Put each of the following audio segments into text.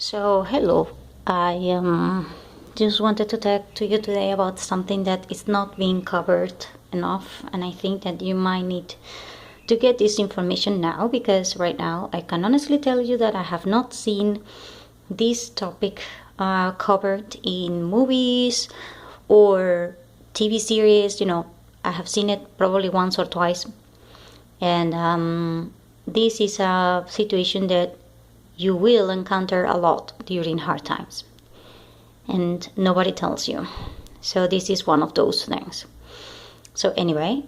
So, hello. I just wanted to talk to you today about something that is not being covered enough, and I think that you might need to get this information now because right now I can honestly tell you that I have not seen this topic covered in movies or TV series. I have seen it probably once or twice, and this is a situation that you will encounter a lot during hard times, and nobody tells you. So this is one of those things. So anyway,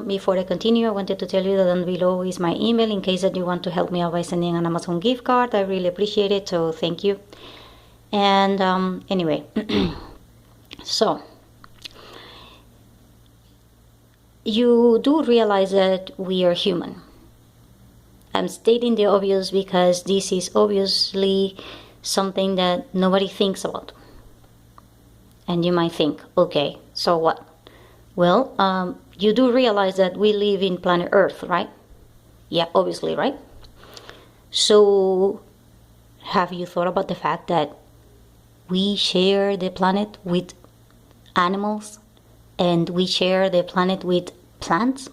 before I continue, I wanted to tell you that down below is my email in case that you want to help me out by sending an Amazon gift card. I really appreciate it, so thank you. And anyway, so you do realize that we are human. I'm stating the obvious because this is obviously something that nobody thinks about. And you might think, okay, so what? Well, you do realize that we live in planet Earth, right? Yeah, obviously, right? So, have you thought about the fact that we share the planet with animals and we share the planet with plants?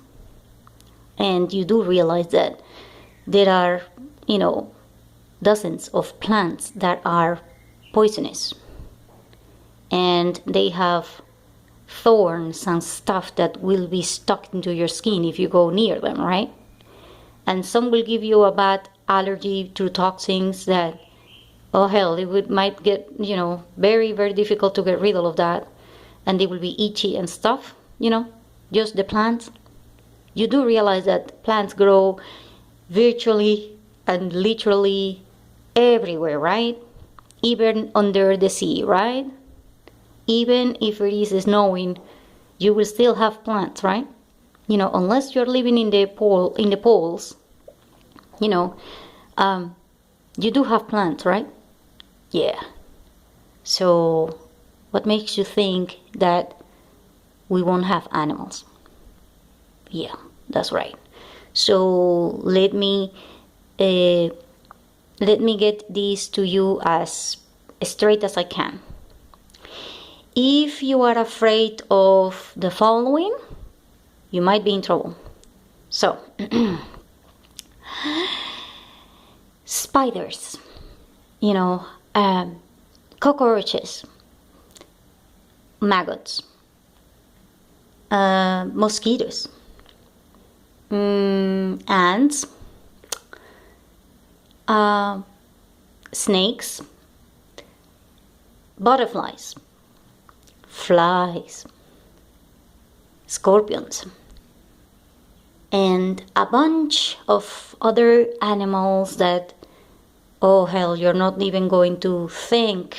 And you do realize that there are, dozens of plants that are poisonous. And they have thorns and stuff that will be stuck into your skin if you go near them, right? And some will give you a bad allergy to toxins that, oh hell, might get, very, very difficult to get rid of that. And they will be itchy and stuff, just the plants. You do realize that plants grow virtually and literally everywhere, right? Even under the sea, right? Even if it is snowing, you will still have plants, right? Unless you're living in the poles, you do have plants, right? Yeah. So, what makes you think that we won't have animals? Yeah, that's right. So let me get this to you as straight as I can. If you are afraid of the following, you might be in trouble. So, spiders, cockroaches, maggots, mosquitoes, ants, snakes, butterflies, flies, scorpions, and a bunch of other animals that, oh hell, you're not even going to think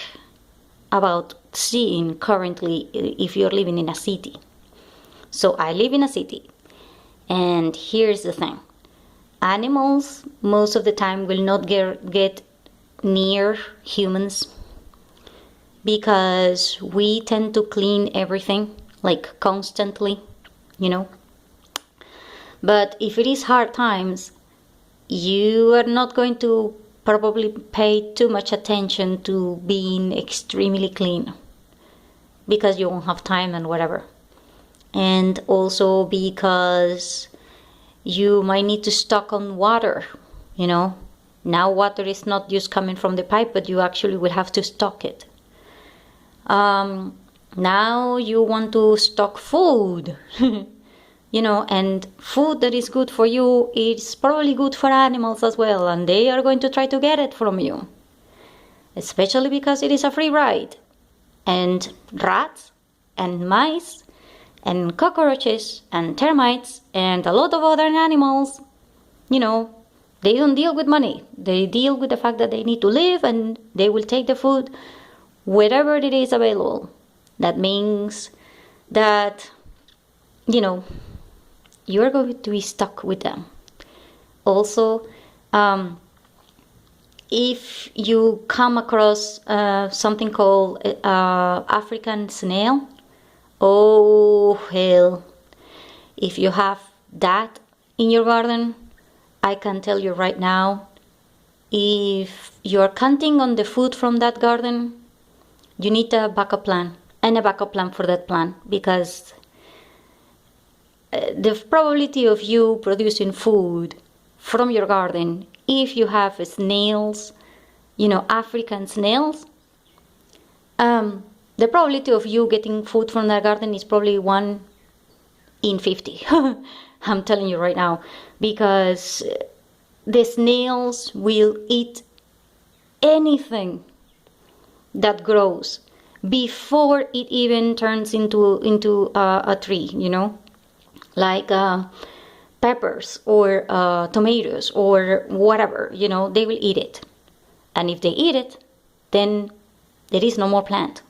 about seeing currently if you're living in a city. So I live in a city. And here's the thing. Animals, most of the time, will not get near humans because we tend to clean everything, like constantly, But if it is hard times, you are not going to probably pay too much attention to being extremely clean because you won't have time and whatever. And also because you might need to stock on water, Now water is not just coming from the pipe, but you actually will have to stock it. Now you want to stock food, and food that is good for you is probably good for animals as well, and they are going to try to get it from you, especially because it is a free ride. And rats and mice and cockroaches and termites and a lot of other animals, they don't deal with money. They deal with the fact that they need to live, and they will take the food wherever it is available. That means that, you're going to be stuck with them. Also, if you come across something called African snail, oh hell, if you have that in your garden, I can tell you right now, if you're counting on the food from that garden, you need a backup plan and a backup plan for that plant, because the probability of you producing food from your garden, if you have snails, African snails, the probability of you getting food from that garden is probably 1 in 50. I'm telling you right now, because the snails will eat anything that grows before it even turns into a tree, like peppers or tomatoes or whatever, they will eat it. And if they eat it, then there is no more plant.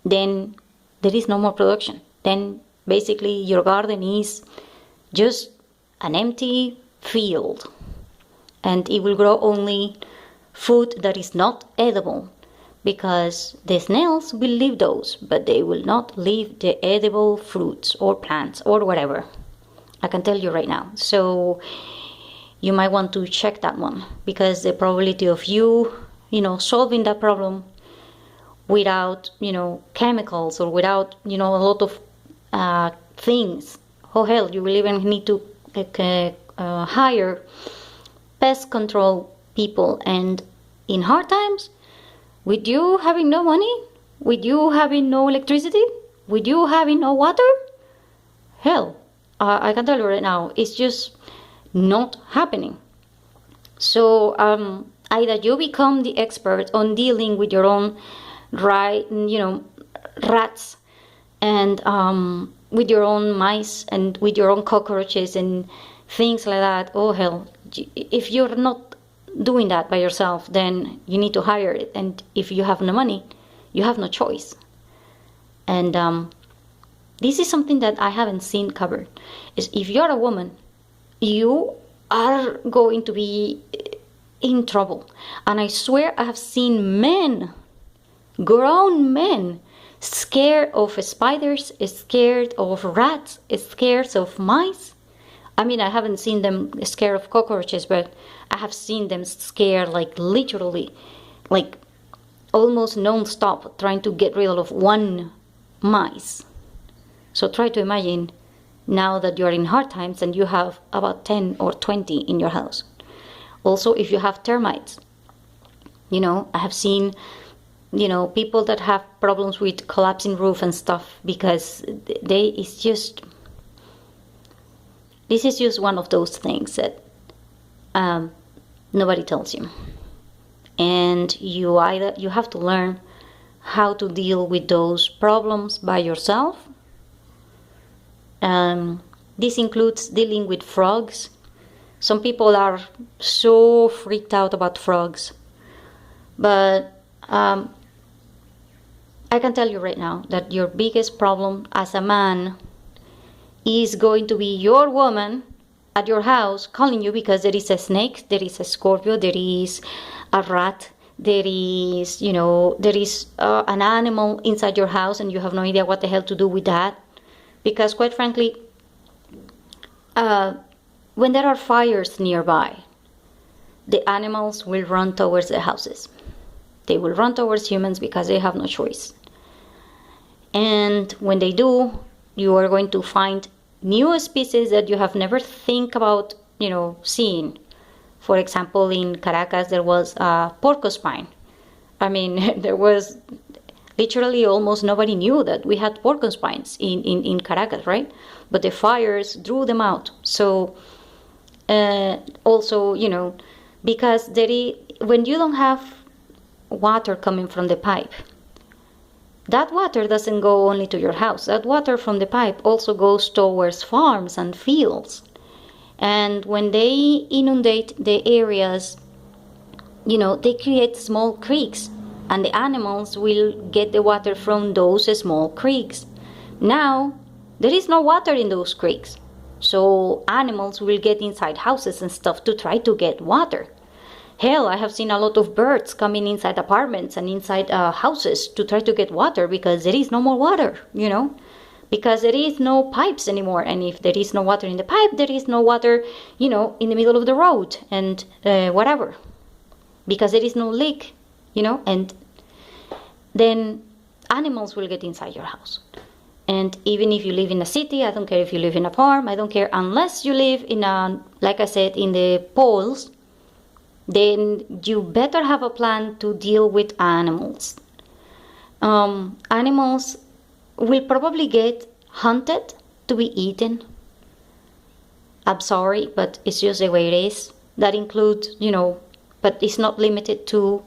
Then there is no more production. Then basically your garden is just an empty field. And it will grow only food that is not edible, because the snails will leave those, but they will not leave the edible fruits or plants or whatever. I can tell you right now. So you might want to check that one, because the probability of you, solving that problem without, chemicals or without, a lot of things. Oh hell, you will even need to hire pest control people. And in hard times, with you having no money, with you having no electricity, with you having no water, hell, I can tell you right now, it's just not happening. So either you become the expert on dealing with your own rats, and with your own mice and with your own cockroaches and things like that. Oh hell, if you're not doing that by yourself, then you need to hire it. And if you have no money, you have no choice. And this is something that I haven't seen covered. Is if you're a woman, you are going to be in trouble. And I swear I have seen men, grown men, scared of spiders, scared of rats, scared of mice. I mean, I haven't seen them scared of cockroaches, but I have seen them scared, like literally, like almost non-stop, trying to get rid of one mice. So try to imagine now that you're in hard times and you have about 10 or 20 in your house. Also, if you have termites, I have seen, people that have problems with collapsing roof and stuff, because this is just one of those things that nobody tells you. And you have to learn how to deal with those problems by yourself. This includes dealing with frogs. Some people are so freaked out about frogs. But I can tell you right now that your biggest problem as a man is going to be your woman at your house calling you because there is a snake, there is a scorpio, there is a rat, there is an animal inside your house, and you have no idea what the hell to do with that. Because quite frankly, when there are fires nearby, the animals will run towards the houses. They will run towards humans because they have no choice. And when they do, you are going to find new species that you have never think about, seeing. For example, in Caracas, there was a porcupine. I mean, there was literally almost nobody knew that we had porcupines in Caracas, right? But the fires drew them out. So also, because when you don't have water coming from the pipe, that water doesn't go only to your house. That water from the pipe also goes towards farms and fields. And when they inundate the areas, they create small creeks, and the animals will get the water from those small creeks. Now, there is no water in those creeks, so animals will get inside houses and stuff to try to get water. Hell, I have seen a lot of birds coming inside apartments and inside houses to try to get water, because there is no more water, because there is no pipes anymore. And if there is no water in the pipe, there is no water, in the middle of the road and whatever. because there is no leak, and then animals will get inside your house. And even if you live in a city, I don't care if you live in a farm, I don't care, unless you live in like I said, in the poles, then you better have a plan to deal with animals. Animals will probably get hunted to be eaten. I'm sorry, but it's just the way it is. That includes, but it's not limited to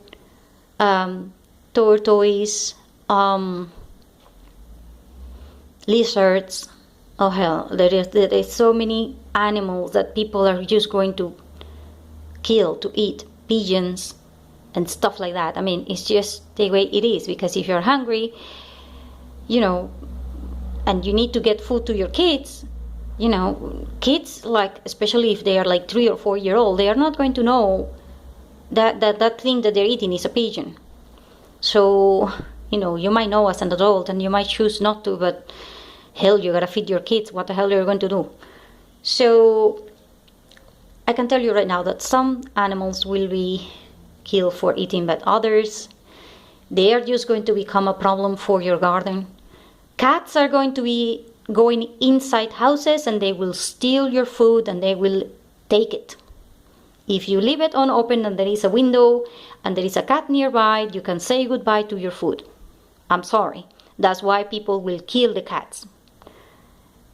tortoise, lizards. Oh hell, there is so many animals that people are just going to kill to eat. Pigeons and stuff like that. I mean, it's just the way it is, because if you're hungry, and you need to get food to your kids, kids, like, especially if they are like 3 or 4 year old, they are not going to know that thing that they're eating is a pigeon. So, you might know as an adult and you might choose not to, but hell, you gotta feed your kids. What the hell are you going to do? So I can tell you right now that some animals will be killed for eating, but others, they are just going to become a problem for your garden. Cats are going to be going inside houses and they will steal your food and they will take it. If you leave it unopened and there is a window and there is a cat nearby, you can say goodbye to your food. I'm sorry. That's why people will kill the cats.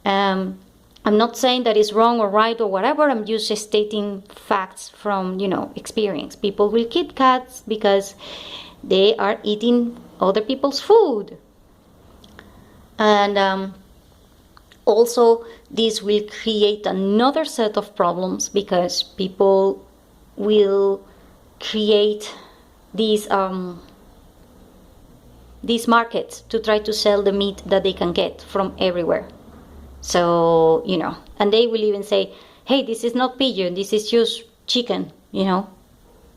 I'm not saying that it's wrong or right or whatever. I'm just stating facts from, experience. People will kill cats because they are eating other people's food. And also, this will create another set of problems because people will create these markets to try to sell the meat that they can get from everywhere. So, and they will even say, hey, this is not pigeon, this is just chicken,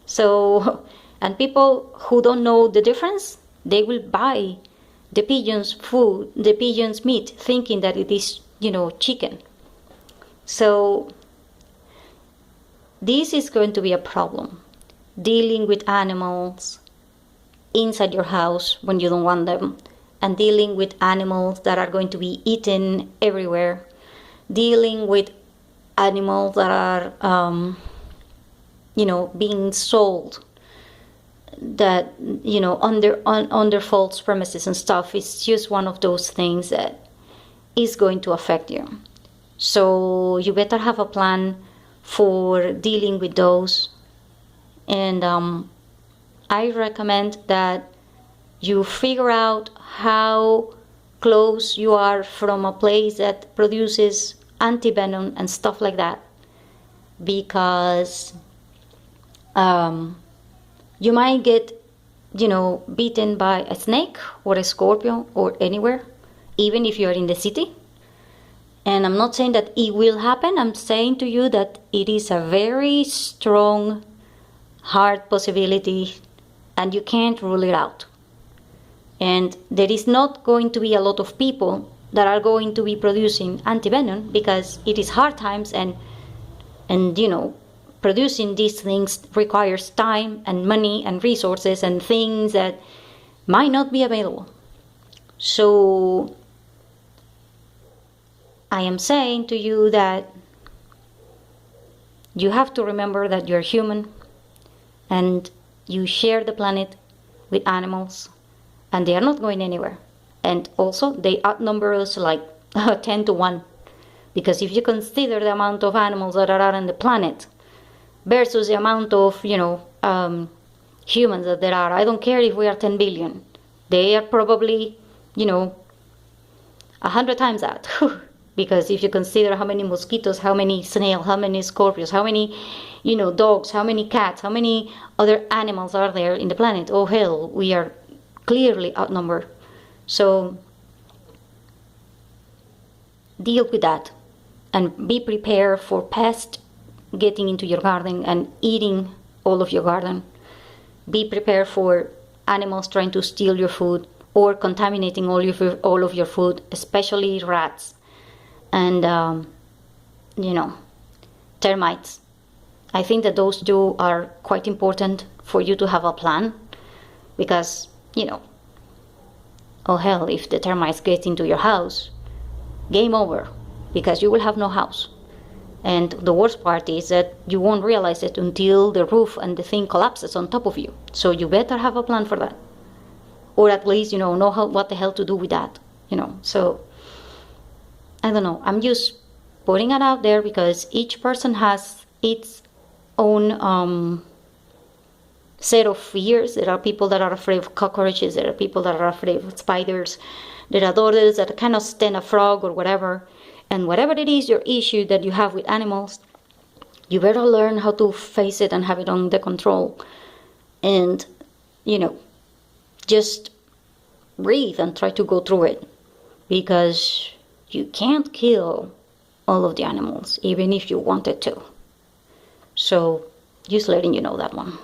So, and people who don't know the difference, they will buy the pigeon's food, the pigeon's meat, thinking that it is, chicken. So, this is going to be a problem, dealing with animals inside your house when you don't want them, and dealing with animals that are going to be eaten everywhere, dealing with animals that are, being sold, that, under false premises and stuff. It's just one of those things that is going to affect you. So you better have a plan for dealing with those. And I recommend that you figure out how close you are from a place that produces antivenom and stuff like that, because you might get, bitten by a snake or a scorpion or anywhere, even if you're in the city. And I'm not saying that it will happen. I'm saying to you that it is a very strong, hard possibility, and you can't rule it out. And there is not going to be a lot of people that are going to be producing antivenom, because it is hard times, and producing these things requires time and money and resources and things that might not be available. So I am saying to you that you have to remember that you're human and you share the planet with animals, and they are not going anywhere. And also, they outnumber us like 10 to 1. Because if you consider the amount of animals that are on the planet versus the amount of, humans that there are, I don't care if we are 10 billion. They are probably, 100 times that. Because if you consider how many mosquitoes, how many snails, how many scorpions, how many, dogs, how many cats, how many other animals are there in the planet, oh hell, we are clearly outnumbered. So deal with that and be prepared for pests getting into your garden and eating all of your garden. Be prepared for animals trying to steal your food or contaminating all of your food, especially rats and termites. I think that those two are quite important for you to have a plan, because, oh hell, if the termites get into your house, game over, because you will have no house. And the worst part is that you won't realize it until the roof and the thing collapses on top of you. So you better have a plan for that. Or at least, know what the hell to do with that. So I don't know. I'm just putting it out there because each person has its own set of fears. There are people that are afraid of cockroaches. There are people that are afraid of spiders. There are others that cannot stand a frog or whatever. And whatever it is, your issue that you have with animals, you better learn how to face it and have it under control. And, just breathe and try to go through it. Because you can't kill all of the animals, even if you wanted to. So, just letting you know that one.